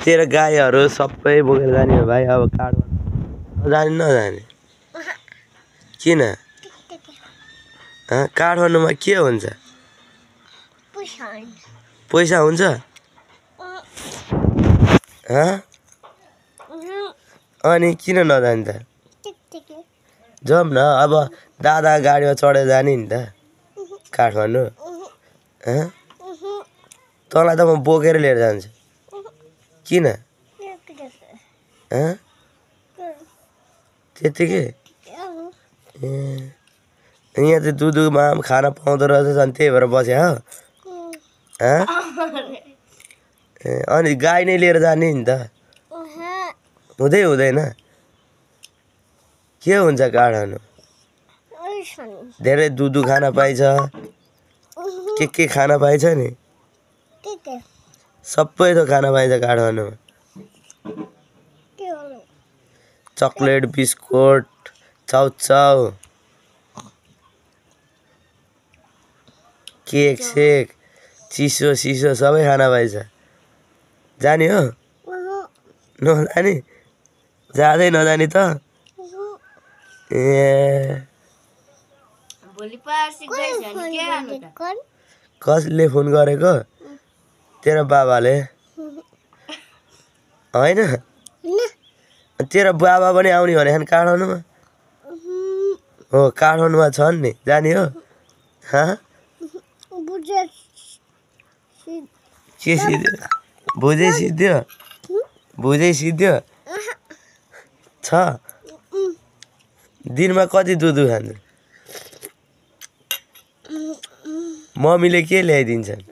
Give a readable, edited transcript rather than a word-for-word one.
तेरो गाईहरू सबै बोकेर जाने हो भाइ। अब काठमा जाने नजाने किन? काठमाडौँमा के हुन्छ? पैसा हुन्छ? अनि किन नजाने त? जाऊँ न अब दादा गाडीमा चढेर जाने नि त काठमाडौँ। तँलाई त म बोकेर लिएर जान्छु। किन? त्यत्तिकै? यहाँ चाहिँ दुधमा खाना पाउँदो रहेछ झन् त्यही भएर बस्यो हो। अनि गाई नै लिएर जाने नि त। हुँदैन? के हुन्छ काठमाडौँ? धेरै दुध खाना पाइन्छ, के खाना पाइन्छ नि? सबै थोक खाना पाइन्छ काठमाडौँमा। चकलेट, बिस्कुट, चाउचाउ, केक सेक, चिसो सिसो सबै खाना पाइन्छ। जाने हो? नजाने? जाँदै नजाने त? कसले फोन गरेको? तेरो बाबाले? होइन? तेरो बाबा पनि आउने भने काठमाडौँमा? हो काठमाडौँमा छन् नि, जाने हो? के सिध्यो? भुजै सिध्यो? भुजै सिध्यो? छ? दिनमा कति दुध खान्छ? मम्मीले के ल्याइदिन्छन्?